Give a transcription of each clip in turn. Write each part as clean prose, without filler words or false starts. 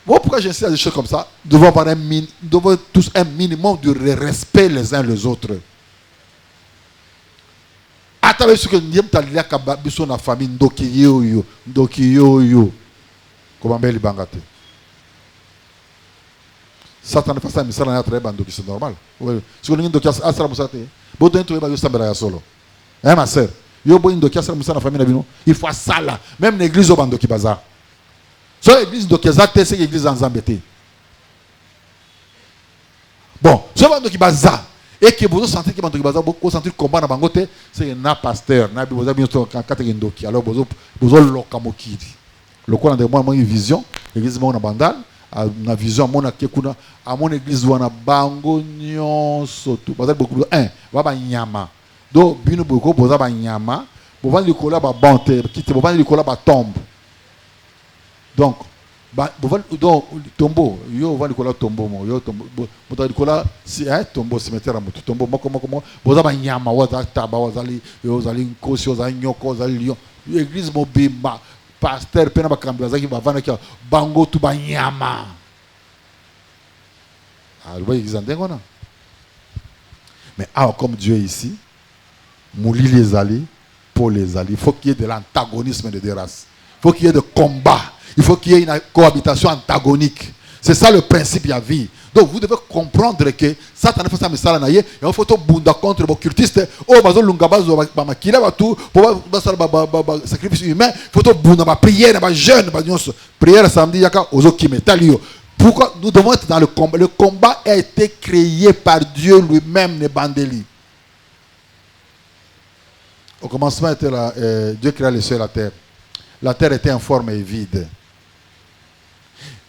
Voilà pourquoi j'insiste à des choses comme ça. Nous devons avoir nous devons tous un minimum de respect les uns les autres. Attends, ce que nous disons, c'est la famille ndoki yo. Comment belle bangate. Satan ne fait ça, mais ça n'a pas de c'est normal. Si vous avez ndoki asra musate, vous devez trouver que ça va solo. Hein ma sœur, yo bo ndoki asra musate na famille na bino, il faut ça là. Même l'église au bandoki bazar. So l'église ndoki azate, c'est l'église en zambete. Bon, ce bandoki bazar. Et que vous sentez que vous sentez le combat dans Bangote, c'est un pasteur, vous avez bien ndoki. Alors vous avez lokamoki. Le quoi de moi une vision, l'église mon bandal, na vision mon akekuna, à mon église wana bango nyonso tout. Vous avez beaucoup un, va nyama. Do bino beaucoup vous avez nyama, vous va le cola ba banter, quitte vous va le cola ba tombe. Donc donc tombeau yo va le cola tombeau mo yo tombeau vous le cola si tombeau cimetière mo tombeau comment vous avez nyama waza taba wazali yo zali nkosi yo zali nyoko zali lion église mo bimba pasteur pena ba kambila zaki ba vana kia bango tu ba nyama vous voyez église ndengona mais comme Dieu est ici mouli les alliés pour les alliés il faut qu'il y ait de l'antagonisme des deux races il faut qu'il y ait de combat. Il faut qu'il y ait une cohabitation antagonique. C'est ça le principe de la vie. Donc vous devez comprendre que Satan fait ça, mais ça il faut tout bunda contre les cultistes. Oh, bazo lungabazo ba makila ba tout pour ba sacrifice humain. Il faut tout bunda ba prière, ba jeûne, ba nyonso. Prière samedi yaka ozo kimetalio. Pourquoi nous devons être dans le combat? Le combat a été créé par Dieu lui-même, ne bandeli. Au commencement était là, Dieu créa les cieux et la terre. La terre était informe et vide.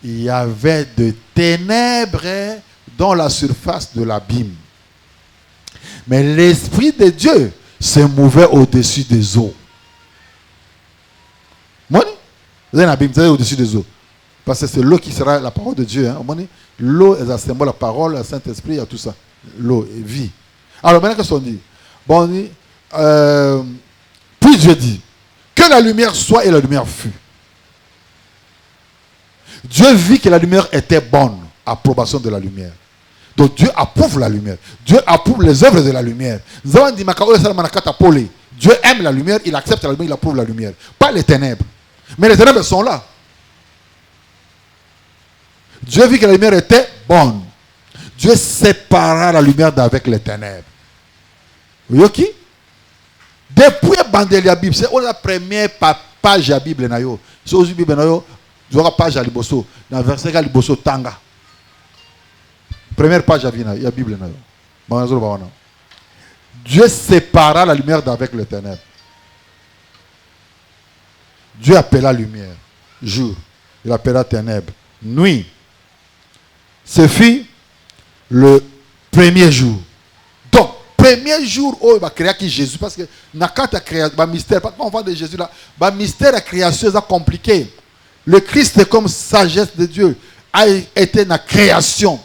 Il y avait de ténèbres dans la surface de l'abîme. Mais l'Esprit de Dieu se mouvait au-dessus des eaux. Vous avez un abîme, vous au-dessus des eaux. Parce que c'est l'eau qui sera la parole de Dieu. Hein. L'eau est un symbole, la parole, le Saint-Esprit, il y a tout ça. L'eau est vie. Alors maintenant, qu'est-ce qu'on dit? Bon, on dit, puis Dieu dit, que la lumière soit et la lumière fut. Dieu vit que la lumière était bonne. Approbation de la lumière. Donc Dieu approuve la lumière. Dieu approuve les œuvres de la lumière. Dieu aime la lumière, il accepte la lumière, il approuve la lumière. Pas les ténèbres. Mais les ténèbres sont là. Dieu vit que la lumière était bonne. Dieu sépara la lumière d'avec les ténèbres. Vous voyez qui? Depuis la Bible, c'est la première page de la Bible. C'est la Bible. Tu vois la page à Liboso. Dans le verset à Liboso Tanga. Première page à la Bible. Dieu sépara la lumière d'avec les ténèbres. Dieu appela lumière jour. Il appela ténèbres nuit. Ce fut le premier jour. Donc, premier jour où il va créer Jésus, parce que quand tu as créé le mystère, pas on parle de Jésus là, le mystère de la création est compliqué. Le Christ est comme sagesse de Dieu, a été la création.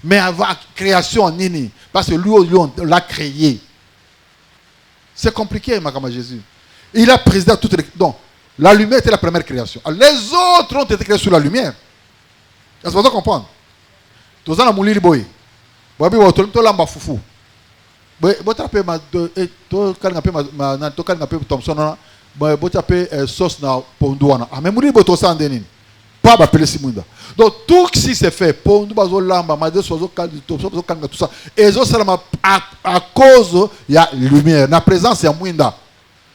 Mais avant la création, nini, parce que lui on l'a créé. C'est compliqué, ma Jésus. Il a présidé toutes les. Donc, la lumière était la première création. Alors, les autres ont été créés sous la lumière. Est-ce que vous comprenez? Tous en mouli boy. Bobi wa tolum to lamba fufu. Boy botape ma to kalanga pe ma na to kalanga pe Thompson na boy botape sauce na pondu wana. Ah mais mouli boto sandeni. Pas ba pele simunda. Donc tout ce qui s'est fait pondu bazo lamba ma de sozo kalanga Thompson bazo kalanga tout ça. Et zo salama à cause il y a lumière, na présence il y a mwinda.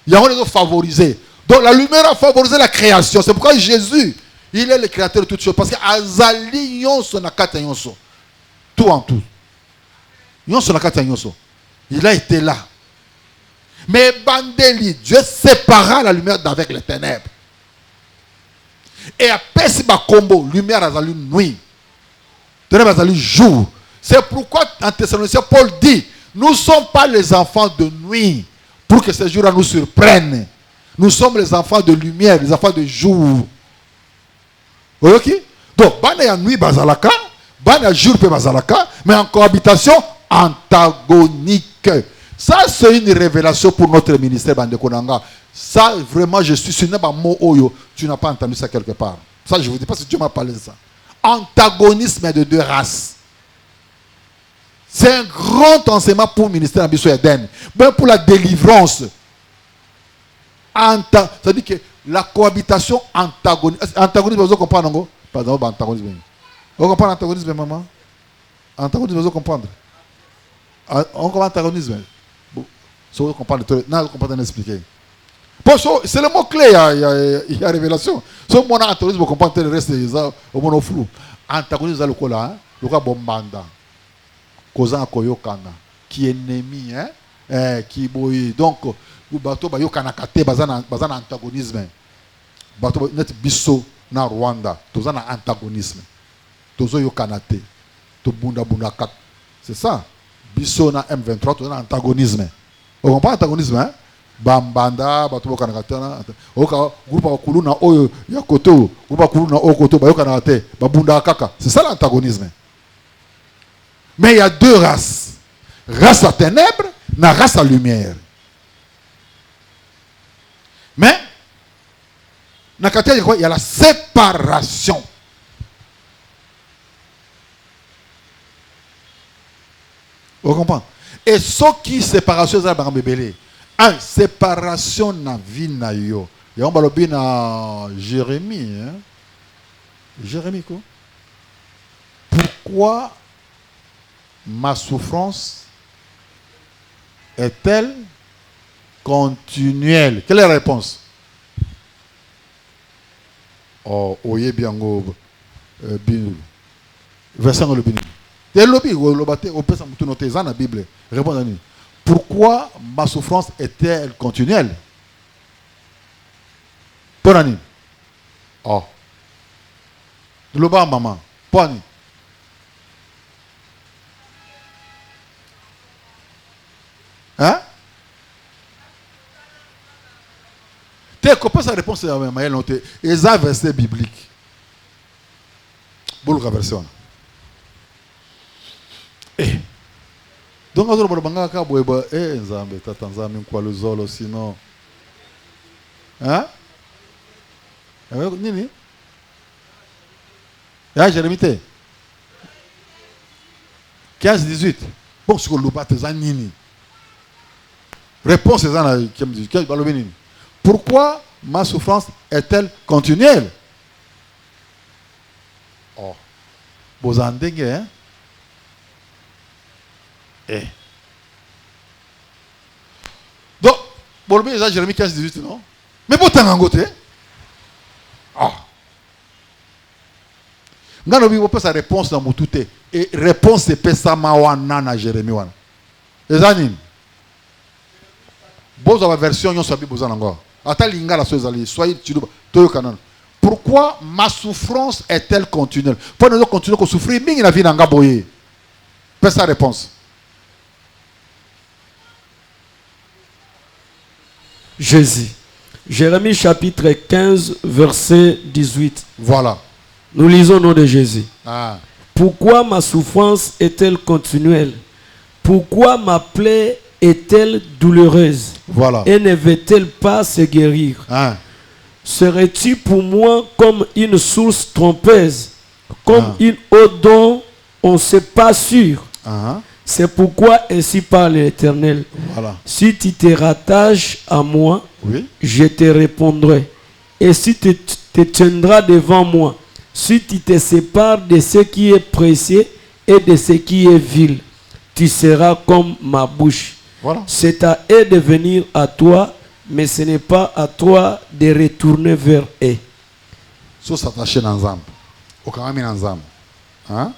Il y a on les favorisé. Donc la lumière a favorisé la création. C'est pourquoi Jésus il est le créateur de toutes choses. Parce que Azali Yonso Nakata Yonso. Tout en tout. Yonso Nakata Yonso. Il a été là. Mais Bandeli, Dieu sépara la lumière d'avec les ténèbres. Et après Siba Combo, lumière Azali nuit. Ténèbres Azali jour. C'est pourquoi en Thessaloniciens, Paul dit, nous ne sommes pas les enfants de nuit pour que ces jours-là nous surprennent. Nous sommes les enfants de lumière, les enfants de jour. Ok? Donc, ban ya nuit bazalaka, ban ya jour pe bazalaka, mais en cohabitation antagonique. Ça, c'est une révélation pour notre ministère Bandekonanga. Ça, vraiment, je suis sur un mot oyo. Tu n'as pas entendu ça quelque part. Ça, je vous dis pas si Dieu m'a parlé de ça. antagonisme de deux races. C'est un grand enseignement pour le ministère de Eden. Même pour la délivrance. C'est-à-dire que la cohabitation antagoniste. Antagonisme, vous comprenez? Par exemple, antagonisme. Vous comprenez l'antagonisme, maman? Antagonisme, vous comprenez? On comprend l'antagonisme. Si vous comprenez, vous comprenez expliquer. C'est le mot clé, il y a révélation. Si vous comprenez l'antagonisme, vous comprenez le reste, au moins flou. Antagonisme, le cas, le cas bombanda. Kozan koyokana. Qui est ennemi, qui boy. Donc, bateau bayokana kate, bazan antagonisme. Bateau net biso na Rwanda, tozan antagonisme. Tozo yokanate. To bunda bunda kat. C'est ça. Biso na M23, tozan antagonisme. On comprend l'antagonisme, hein? Bambanda, bateau yokana kate na. Oka groupe akulu na oyo yakoto, groupe akulu na okoto bayokana kate, babunda kaka. C'est ça l'antagonisme. Mais il y a deux races. Race à ténèbres, la race à lumière. Mais, il y a la séparation. Vous comprenez? Et ce qui séparation, c'est un bébé. Un, séparation na vie na yo. Et on va le bien à Jérémie. Hein? Jérémie quoi? Pourquoi ma souffrance est-elle continuelle? Quelle est la réponse? Oh, oye bien go verset dans le Bible. T'es lobby ou lobaté au pesa mutu noté dans la Bible. Réponds à nous. Pourquoi ma souffrance est-elle continuelle? Pour Annie. Oh. De l'oba maman. Pour Annie. Hein? Tu comprends sa réponse à Maël noté. Et ça, verset biblique. Bon, le verset. Eh. Donc, on va dire que eh, Nzambe, Tatanzami, quoi le zolo, sinon. Hein? Nini? Ah, Jérémie. 15-18. Bon, ce que l'on bat, c'est Nini. Réponse est pourquoi ma souffrance est-elle continuelle? Oh. Vous en dingue, hein? Eh. Donc, bon, le Jérémie 15-18, non? Mais bon, t'as un côté. Ah. Nga no bi pas sa réponse dans mutute et réponse c'est pesa mawana na Jérémie wana. Ezani. Bozo la version yon sabi bozana ngo. Ata linga la sozali soyez tudo toyo kanan. Pourquoi ma souffrance est-elle continuelle? Pourquoi nous continuons à souffrir mingi na vie na ngaboye? Pesa réponse. Jésus. Jérémie chapitre 15 verset 18. Voilà. Nous lisons au nom de Jésus. Ah. Pourquoi ma souffrance est-elle continuelle? Pourquoi ma plaie est-elle douloureuse? Voilà. Et ne veut-elle pas se guérir? Ah. Serais-tu pour moi comme une source trompeuse, comme une eau dont on ne sait pas sûr? Ah. C'est pourquoi ainsi parle l'Éternel. Voilà. Si tu te rattaches à moi, oui, je te répondrai. Et si tu te tiendras devant moi, si tu te sépares de ce qui est précieux et de ce qui est vil, tu seras comme ma bouche. Voilà. C'est à eux de venir à toi, mais ce n'est pas à toi de retourner vers eux. So s'attacher ensemble. Au carami ensemble. Hein?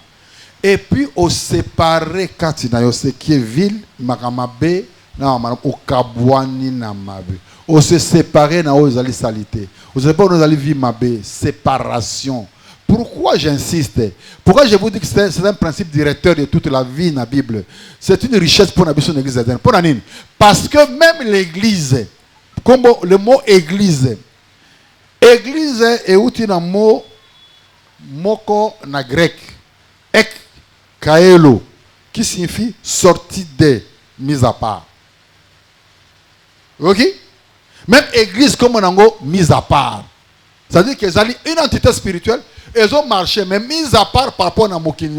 Et puis au séparer katina yo ce qui est vil makamabe na au kabwani na mabe. Au se séparer na aux ali salité. Au séparer nos ali vie mabe, séparation. Pourquoi j'insiste? Pourquoi je vous dis que c'est un principe directeur de toute la vie dans la Bible? C'est une richesse pour l'église d'Éden. Pour la nine. Parce que même l'église, comme le mot église, église est outil dans le mot moko na grec, ek kaelo, qui signifie sortie de, mise à part. Ok? Même église comme on a mise à part. C'est-à-dire qu'ils ont une entité spirituelle, ils ont marché, mais mis à part par rapport à Mokini,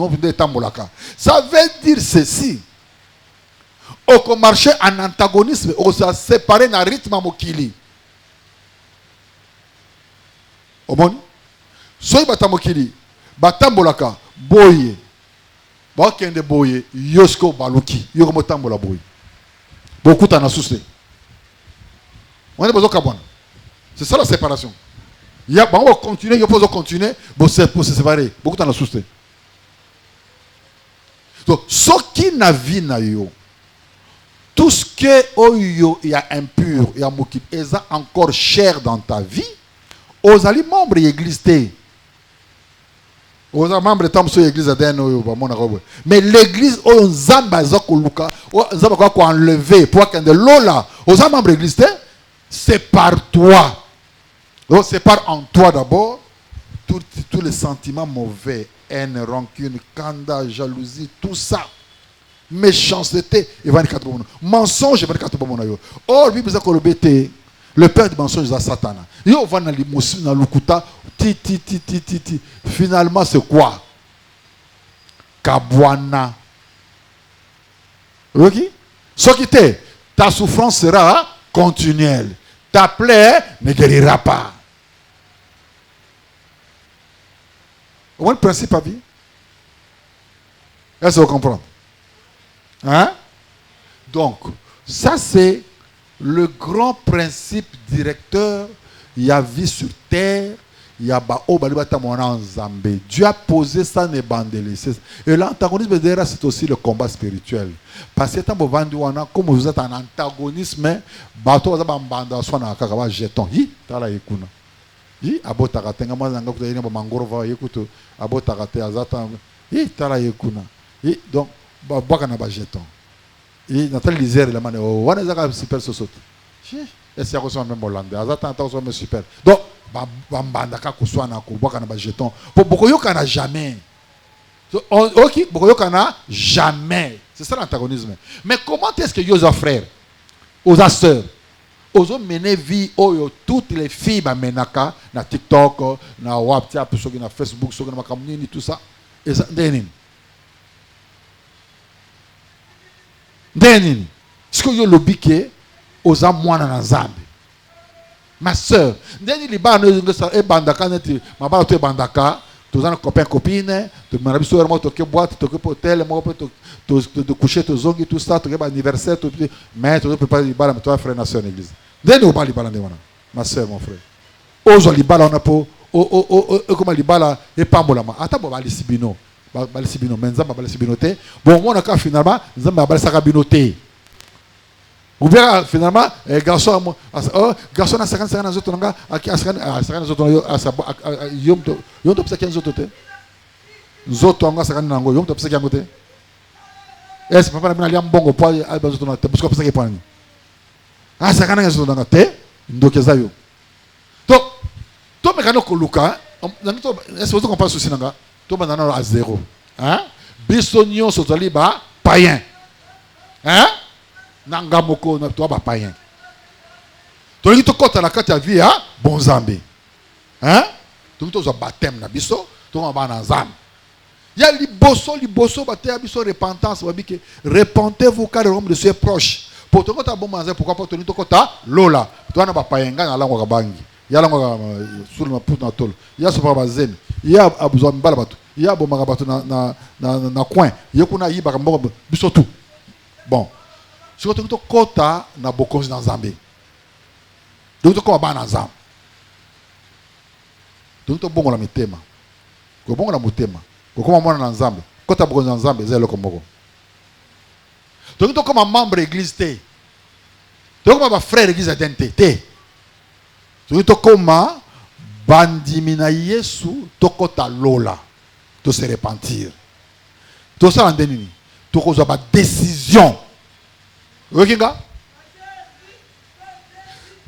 ça veut dire ceci. On marché en antagonisme, on s'est séparé dans le rythme Mokili. Omoni? Soy batamokili, batambolaka, boye. Bakende boye, yosko baluki, yoko tambola boye. Beaucoup t'en a soucié. On est besoin de Kabon. C'est ça la séparation. Il y a, on va continuer, il faut continuer, pour se séparer. Beaucoup t'en a soucié. Donc, ce qui n'a vu na yo, tout ce que y a impur, il y a mokip, et ça encore cher dans ta vie, aux alliés membres de l'église. Aux membres de l'église, mais l'église, aux zamba zakoluka, aux zamba quoi enlever, pour qu'il y ait de l'eau là, aux membres de l'église, sépare-toi. Donc, sépare en toi d'abord tous les sentiments mauvais, haine, rancune, kanda, jalousie, tout ça. Méchanceté, mensonge, or, la Bible dit le père du mensonge c'est Satan. Finalement, c'est quoi? Kabwana. Ok? Ce qui t'est, ta souffrance sera continuelle. Ta plaie ne guérira pas. Vous voyez le principe à vie? Est-ce que vous comprenez? Hein? Donc, ça c'est le grand principe directeur. Il y a vie sur terre. Il y a Zambé. Dieu a posé ça dans les bandeliers. Et l'antagonisme derrière, c'est aussi le combat spirituel. Parce que comme vous êtes en antagonisme, bateau va banda soit na kaka jeton. Hi, tala yekuna. Hi, abotaka tenga mazanga kuta yene mangoro va yekuto abotaka te azata. Hi, tala yekuna. Hi, donc baka na ba jeton. Hi, Nathalie Lisère la mane o wana zaka super sosote. Hi, et c'est quoi même hollandais. Azata anta même super. Donc bambandaka kuswana ko baka na ba jeton. Pour beaucoup yokana jamais. Ok, beaucoup yokana jamais. C'est ça l'antagonisme. Mais comment est-ce que Yosa frère, aux sœurs, aux hommes mené vie, toutes les filles menaka na TikTok, na WhatsApp, na Facebook, na community, tout ça. Et ça, Denin. Ce que yo lobike aux amouana na Zambie. Ma soeur, Denin liba no e bandaka neti, ma ba to bandaka. Tous les copains copines, tu m'as dit sur tu que boîte, tu que hôtel, moi tu coucher, tu zongi tout ça, tu que anniversaire, tu mais tu peux pas les balles, mais toi frère nation en église. Dès nous pas les balles ma soeur mon frère. Ozo les balles on a pour comment les balles et pas molama. Attends bon les sibino, les sibino, mais nzamba les sibinoté. Bon moi on a finalement nzamba les sakabinoté. Ou bien finalement garçon garçon a 50 ans autres nga a 50 autres a yom to pesa 15 autres te nzoto nga 50 nango yom to pesa yango te est papa na liam bongo po a bazoto na te parce que pesa ke pani a 50 ans autres nga te ndokeza yo to me kana ko luka to est-ce que vous comprenez ceci nga to banana à zéro hein bisonio sotali ba païen hein Nangamoko na toi ba païen. Toliki to kota la kata vie a bon Zambé. Hein? Tout to zo baptême na biso, to ba na Zambé. Ya liboso baté biso repentance ba bike repentez-vous car le royaume de Dieu est proche. Pour to kota bon manzé pourquoi pas toliki to kota lola. To na ba païen nga na lango ka bangi. Ya lango sur ma put na tol. Ya so ba zen. Ya abuzwa mbala batu. Ya bo maga batu na coin. Yekuna yiba mboko biso tout. Bon. Si vous avez un quota, vous avez beaucoup dans Zambie. Donc, vous avez un Zambie. Donc, vous avez un thème. Vous avez un thème. Vous avez un Zambie. Quand vous avez un Zambie, vous avez un Zambie. Donc, vous avez un membre de l'église. Donc, vous avez un frère de l'église d'identité. Donc, vous avez un bandimina Yesu, tokota lola. De se repentir. Tout ça, en déni. Donc, vous avez une décision. Vous voyez, nga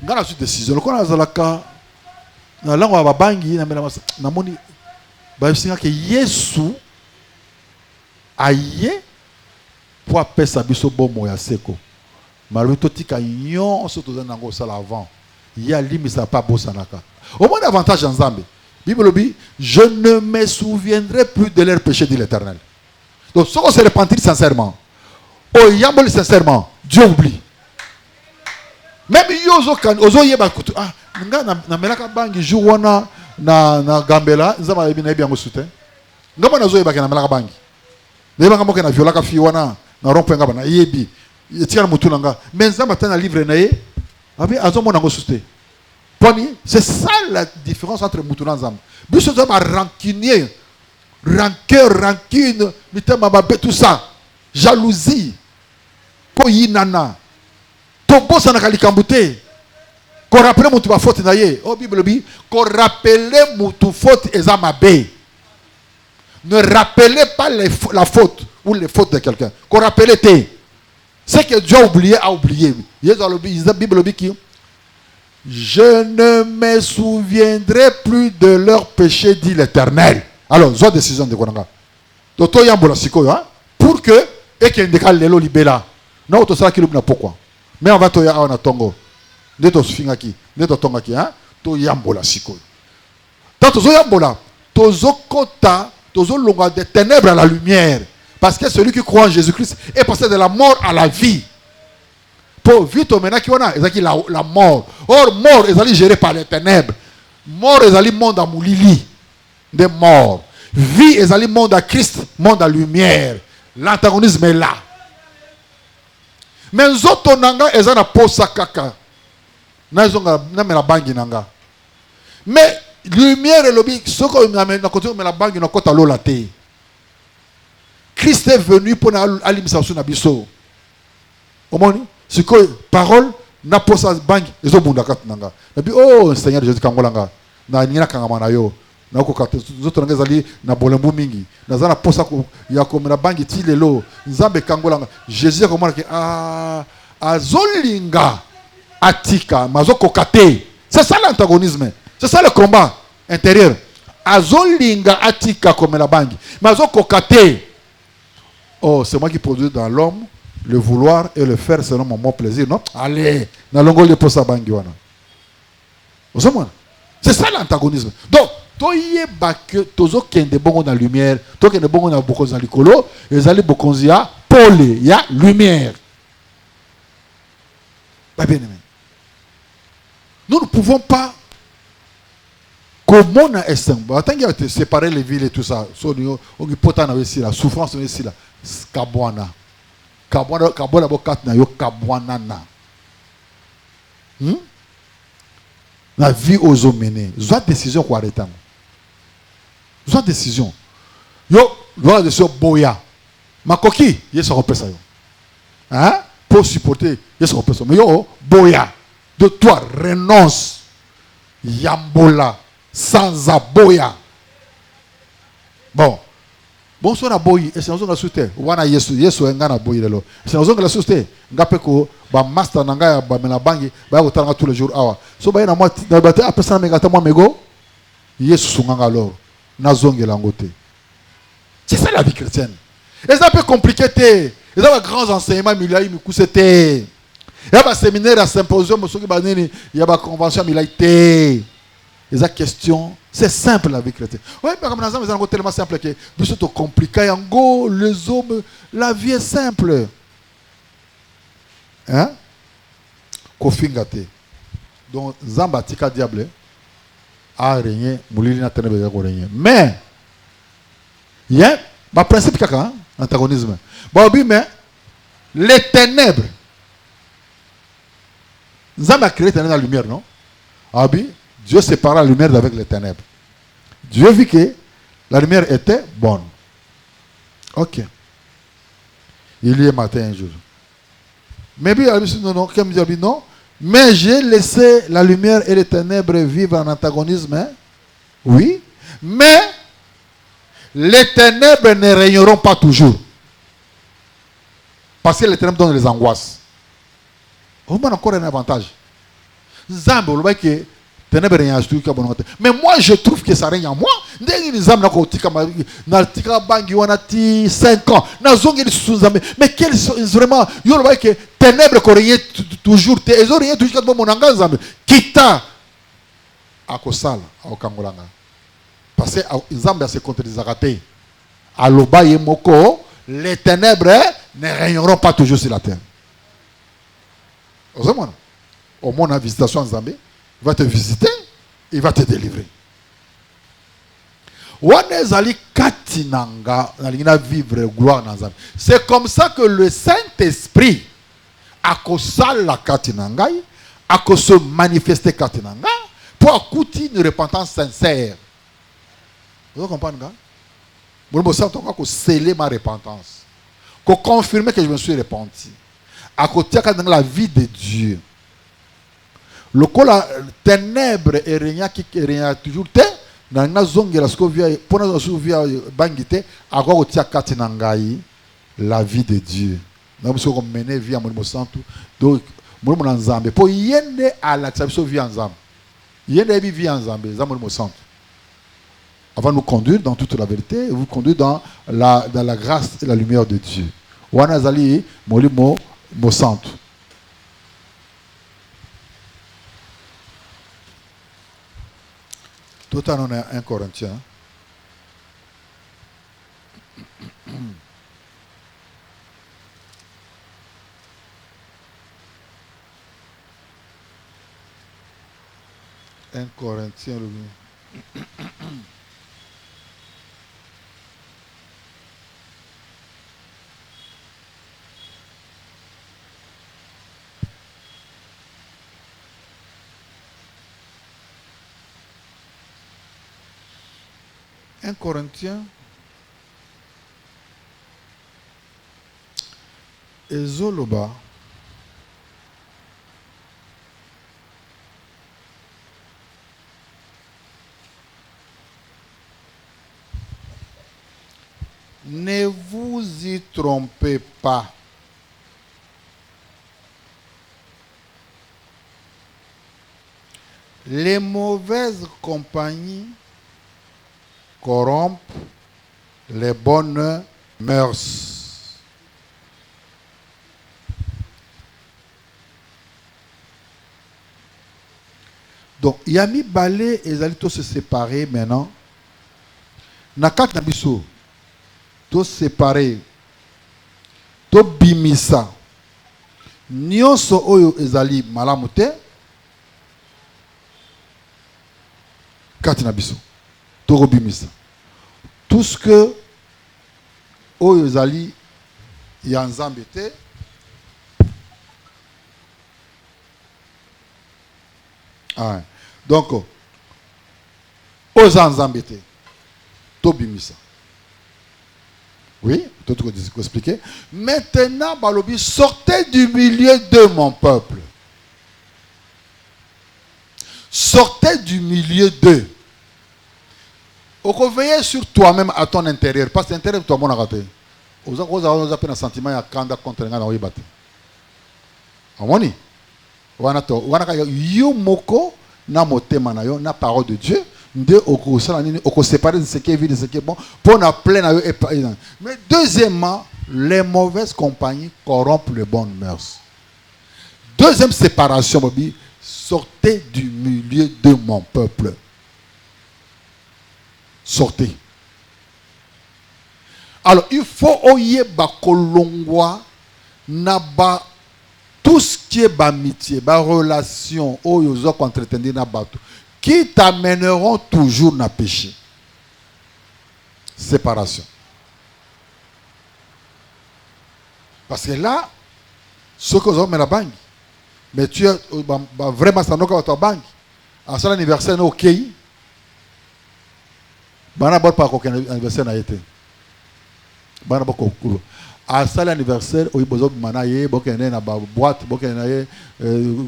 na une décision. Quand on a la cas, na langue wa bangi na moni ba singa que Yesu aye pour apesa biso bomo ya seko. Malgré tout tika nyon so to zanango sala avant. Ya limisa pas bosanaka. Au moins avantage en Zambie. Bible dit, je ne me souviendrai plus de leurs péchés, dit l'Éternel. Donc, si on se repentit sincèrement, oh, yamboli sincèrement, Dieu oublie. Même ozo yeba kutu, ah, na melaka bangi jouwana na gambela, nzama yebi na yebi yango soutien. Ngaba na zo yeba na melaka bangi. Neba ngamo na violaka fi wana na rompe ngaba na yebi. Etika mutu nanga, mais nzama tana livre na ye, abi azomo nango soutien. C'est ça la différence entre mutu na nzama. Biso zo ba rancunier, rancœur, rancune, mitema babe tout ça. Jalousie. Ko yinana. Tobosa na kalikambute. Ko rappeler mutu ba faute na ye. Oh Bible dit, ko rappeler mutu faute ezama be. Ne rappelez pas la faute ou les fautes de quelqu'un. Qu'on rappelle ce que Dieu a oublié, a oublié. La Bible dit que je ne me souviendrai plus de leurs péchés, dit l'Éternel. Alors, zoa décision de Konanga. Toto yambola siko, pour que et qu'il décale lelo libela. Non, to sala kilumna pourquoi. Mais on va to ya na tongo. De to sfingaki, de to tongaki, to yambola siko. Tato zo yambola, to zokota longa des ténèbres à la lumière. Parce que celui qui croit en Jésus-Christ est passé de la mort à la vie. Pour vite maintenant qui on a, la mort. Or, mort, ils allaient gérés par les ténèbres. Mort, ils allaient monde à moulili. Des morts. Vie, ils allaient monde à Christ, monde à lumière. L'antagonisme est là. Mais zoto nanga, ils allaient posa kaka. Na la bangi nanga. Mais lumière et lobby, ce qu'on a maintenant continue mais la banque n'a pas l'eau la terre. Christ est venu pour alim sa sous nabiso. Au moins, ce que parole n'a pas sa banque ils ont bundaka nanga. Nabi oh Seigneur Jésus kangolanga na nina kangamana yo. Na ko kate zoto nanga zali na bolembu mingi. Na zana posa ko ya ko na banque ti lelo nzambe kangolanga. Jésus comment que azolinga atika mazoko kate. C'est ça l'antagonisme. C'est ça le combat intérieur. Azolinga atika comme la banque. Mazo kokate. Oh, c'est moi qui produis dans l'homme le vouloir et le faire selon mon plaisir, non? Allez, na longo le posa bangi wana. C'est ça l'antagonisme. Donc, toye bak tozo kende bongo na lumière, to kende bongo na bokonza likolo, ezali bokonzia pole ya lumière. Pas bien aimé. Nous ne pouvons pas. Comment on a essayé de séparer les villes et tout ça. On a poté aussi la souffrance aussi là. Kabwana. Kabwana bokat na yo kabwana na. La vie aux hommes menés. Zoa décision quoi arrêter. Zoa décision. Yo, zoa décision boya. Ma coquille, yes on repère ça yo. Hein? Pour supporter, yes on repère ça. Mais yo boya. De toi renonce. Yambola. Sans aboya. Bon. Bonsoir na boyi. Et c'est nous on soute. Wana yesu enga na boyi lelo. C'est nous on la soute. Ngape ko ba master nanga ba mena bangi ba ko tanga tous les jours awa. So ba na moi na bate apesa na ngata moi mego. Yesu sunganga alors. Na zongela ngote. C'est ça la vie chrétienne. Et ça peut compliqué té. Et ça va grands enseignements milai mikusete. Il y a un séminaire à symposium, il y a une convention à Milaïté. Les questions, c'est simple la vie chrétienne. Oui, mais comme c'est tellement simple que c'est compliqué. Les hommes, la vie est simple. Hein? Kofingate. Donc, Zambatika diable a régné, Moulili n'a pas régné. Mais, il y a un principe qui est l'antagonisme. Bon, mais les ténèbres. Zamba a créé la lumière, non? Ah oui, Dieu sépara la lumière d'avec les ténèbres. Dieu vit que la lumière était bonne. Ok. Il y est matin un jour. Mais puis, non, comme il dit non. Mais j'ai laissé la lumière et les ténèbres vivre en antagonisme. Hein? Oui. Mais les ténèbres ne régneront pas toujours. Parce que les ténèbres donnent les angoisses. On a encore un avantage. Mais moi, je trouve que ça règne en moi. Mais quel vraiment, ténèbres qui règnent toujours. Quitta. akosala akokangolanga parce que nzambe se contredisaka te aloba ye moko les ténèbres ne régneront pas toujours sur la terre. Au moins la visitation en Zambie, il va te visiter, il va te délivrer. C'est comme ça que le Saint-Esprit a la katinangai, a se manifester katinanga pour accoutir une repentance sincère. Vous comprenez? Vous comprenez? Sceller ma repentance. Pour confirmer que je me suis repenti. À côté de la vie de Dieu. Le col la ténèbres et rien qui rien toujours te na zonge la scovia pour nous souvia bangite à côté katinangai la vie de Dieu. Nous sommes menés via mon santo donc mon nzambe pour yende à l'acceptation vie ensemble. Yende vie ensemble mon santo. Avant de nous conduire dans toute la vérité et vous conduire dans la grâce et la lumière de Dieu. Wanazali molimo mo santo. Tout à l'heure, on est 1 Corinthiens. Un Corinthiens, le 1 Corinthiens et Zoloba ne vous y trompez pas. Les mauvaises compagnies corrompent les bonnes mœurs. Donc, il y a mis balai et ils allaient tous se séparer maintenant. Nakat nabiso, tous séparés, tous bimisa. Nyonso oyo ezali malamute. Kat nabiso. Tout ce que oyo ezali ya nzambe te donc oza nzambe te tobimisa. Oui, tout ce que je expliquer. Maintenant balobi sortez du milieu de mon peuple. Sortez du milieu d'eux. Veiller sur toi-même à ton intérieur. Parce que l'intérieur de toi, mon raté. Vous avez un sentiment de kanda contre un oïbat. Amoni. Yo moko na motema na yo na parole de Dieu. Nde okosala nini séparer de ce qui est vie de ce qui est bon pour na plein na yo. Mais deuxièmement, les mauvaises compagnies corrompent les bonnes mœurs. Deuxième séparation, Bobby, sortez du milieu de mon peuple. Sortez. Alors, il faut oyer bakolongwa naba tout ce qui est amitié, relation, oyozo entretenir na bato, qui t'amèneront toujours na péché. Séparation. Parce que là, ce que vous avez la banque, mais tu es vraiment ça n'a pas banque. À son anniversaire, ok. Bana bot pas qu'aucun anniversaire n'a été. Bana bot cool. À ça l'anniversaire, oui bozo manaye, bokene na boîte, bokene na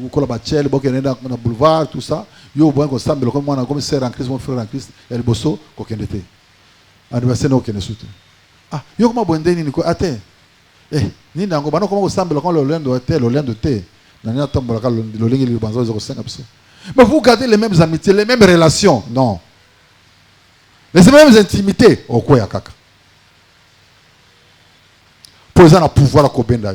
kola bachel, bokene na boulevard, tout ça. Yo bon comme ça, mais comme moi comme sœur en Christ, mon frère en Christ, el bosso qu'aucun été. Anniversaire n'a aucun soute. Ah, yo comment bon deni ni ko ate. Ni nango bana comme ensemble comme le lien de thé. Nani atombola ka le lien le banzo 05 absolu. Mais vous gardez les mêmes amitiés, les mêmes relations. Non. Les mêmes intimités. Au quoi ya kaka. Pour ça, on a pouvoir à Kobenda.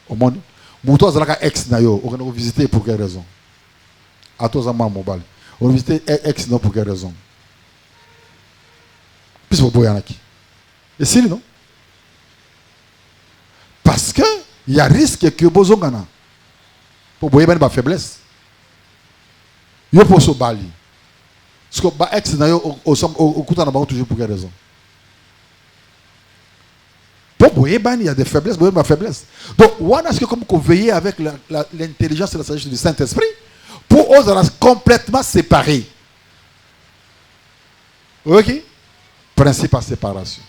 Au monde, Mouto Zalaka ex Nayo, on va visiter pour quelle raison? à tous en mobile. On visite ex non pour quelle raison? Puis c'est pour qui? Et c'est non? Parce que il y a risque que bozongana pour boyer ben ba faiblesse. Yo pour so bali. Parce que ba ex na yo au kuta na ba toujours pour quelle raison? Pour boyer ben il y a des faiblesses, boyer ba faiblesse. Donc on a ce que comme qu'on veiller avec l'intelligence et la sagesse du Saint-Esprit pour oser complètement séparer. OK? Principe à séparation.